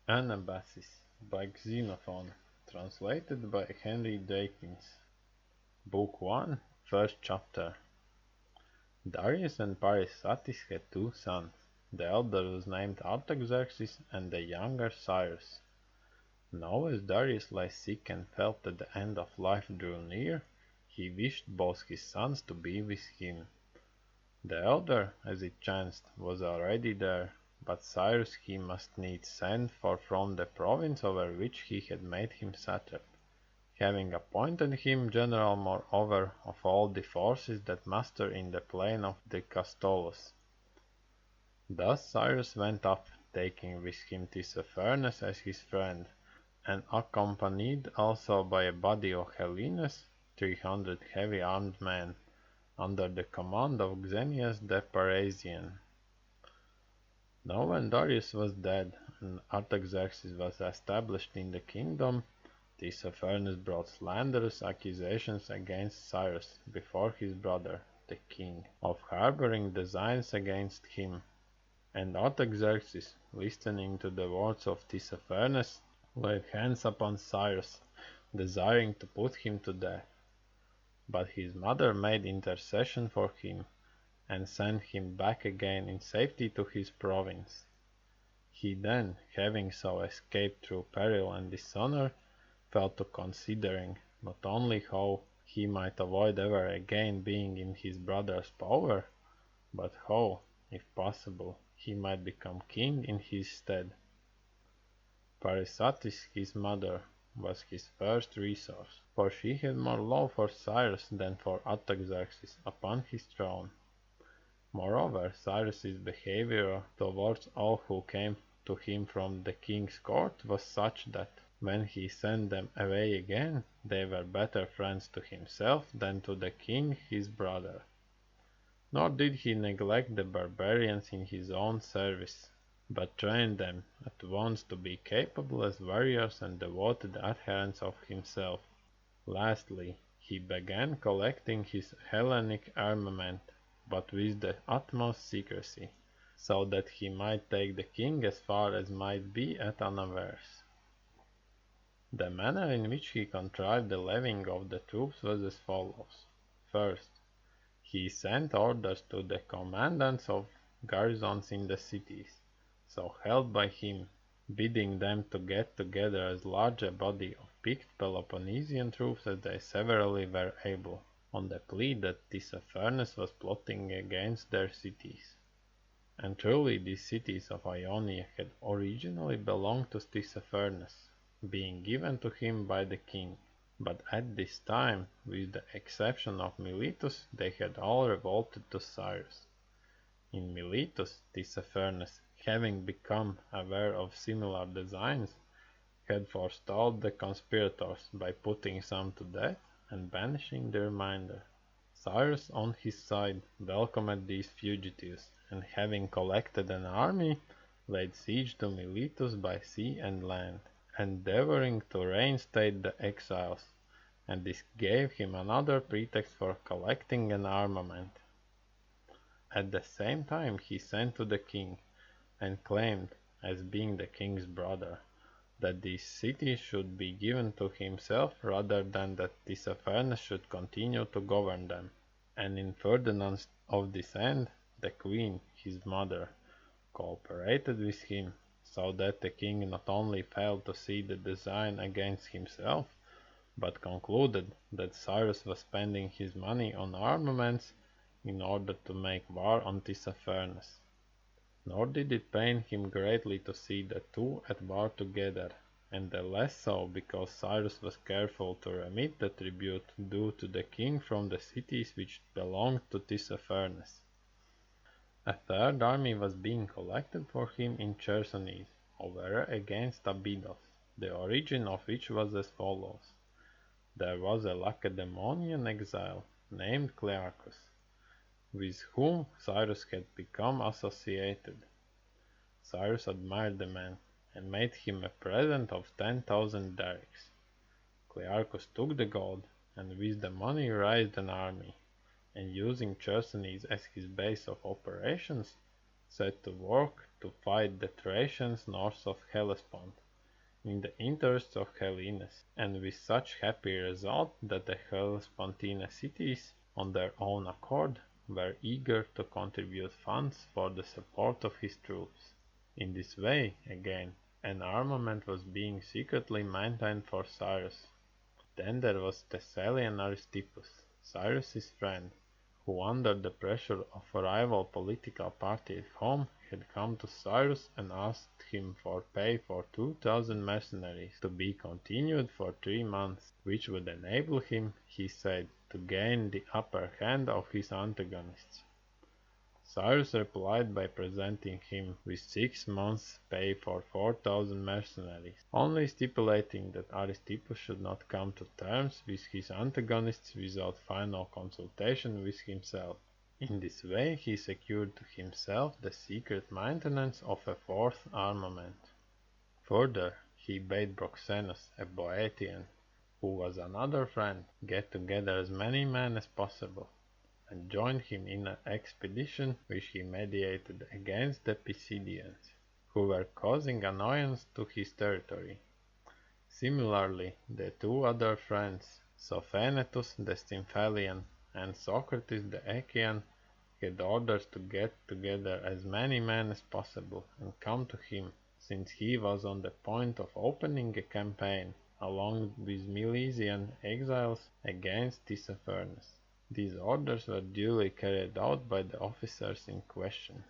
Anabasis by Xenophon, translated by Henry Dawkins. Book 1, First Chapter. Darius and Parysatis had two sons. The elder was named Artaxerxes and the younger Cyrus. Now as Darius lay sick and felt that the end of life drew near, he wished both his sons to be with him. The elder, as it chanced, was already there, but Cyrus he must needs send for from the province over which he had made him satrap, having appointed him general moreover of all the forces that muster in the plain of the Castolus. Thus Cyrus went up, taking with him Tissaphernes as his friend, and accompanied also by a body of Hellenes, 300 heavy armed men, under the command of Xenias the Parisian. Now when Darius was dead, and Artaxerxes was established in the kingdom, Tissaphernes brought slanderous accusations against Cyrus before his brother, the king, of harboring designs against him. And Artaxerxes, listening to the words of Tissaphernes, laid hands upon Cyrus, desiring to put him to death. But his mother made intercession for him, and sent him back again in safety to his province. He then, having so escaped through peril and dishonor, fell to considering, not only how he might avoid ever again being in his brother's power, but how, if possible, he might become king in his stead. Parysatis, his mother, was his first resource, for she had more love for Cyrus than for Artaxerxes upon his throne. Moreover, Cyrus's behavior towards all who came to him from the king's court was such that, when he sent them away again, they were better friends to himself than to the king his brother. Nor did he neglect the barbarians in his own service, but trained them at once to be capable as warriors and devoted adherents of himself. Lastly, he began collecting his Hellenic armament, but with the utmost secrecy, so that he might take the king as far as might be at unawares. The manner in which he contrived the levying of the troops was as follows. First, he sent orders to the commandants of garrisons in the cities, so held by him, bidding them to get together as large a body of picked Peloponnesian troops as they severally were able, on the plea that Tissaphernes was plotting against their cities. And truly these cities of Ionia had originally belonged to Tissaphernes, being given to him by the king, but at this time, with the exception of Miletus, they had all revolted to Cyrus. In Miletus, Tissaphernes, having become aware of similar designs, had forestalled the conspirators by putting some to death and banishing the remainder. Cyrus on his side welcomed these fugitives, and having collected an army, laid siege to Miletus by sea and land, endeavoring to reinstate the exiles, and this gave him another pretext for collecting an armament. At the same time he sent to the king, and claimed, as being the king's brother, that these cities should be given to himself rather than that Tissaphernes should continue to govern them. And in furtherance of this end, the queen, his mother, cooperated with him, so that the king not only failed to see the design against himself, but concluded that Cyrus was spending his money on armaments in order to make war on Tissaphernes. Nor did it pain him greatly to see the two at war together, and the less so because Cyrus was careful to remit the tribute due to the king from the cities which belonged to Tissaphernes. A third army was being collected for him in Chersonese, over against Abydos, the origin of which was as follows. There was a Lacedaemonian exile, named Clearchus, with whom Cyrus had become associated. Cyrus admired the man, and made him a present of 10,000 Darics. Clearchus took the gold, and with the money raised an army, and using Chersonese as his base of operations, set to work to fight the Thracians north of Hellespont, in the interests of Hellenes, and with such happy result that the Hellespontine cities, on their own accord, were eager to contribute funds for the support of his troops. In this way, again, an armament was being secretly maintained for Cyrus. Then there was Thessalian Aristippus, Cyrus's friend, who under the pressure of a rival political party at home had come to Cyrus and asked him for pay for 2,000 mercenaries, to be continued for 3 months, which would enable him, he said, to gain the upper hand of his antagonists. Cyrus replied by presenting him with 6 months' pay for 4,000 mercenaries, only stipulating that Aristippus should not come to terms with his antagonists without final consultation with himself. In this way he secured to himself the secret maintenance of a fourth armament. Further, he bade Proxenus, a Boeotian, who was another friend, get together as many men as possible, and joined him in an expedition which he meditated against the Pisidians, who were causing annoyance to his territory. Similarly, the two other friends, Sophanetus the Stymphalian and Socrates the Achaean, had orders to get together as many men as possible and come to him, since he was on the point of opening a campaign, along with Milesian exiles, against Tissaphernes. These orders were duly carried out by the officers in question.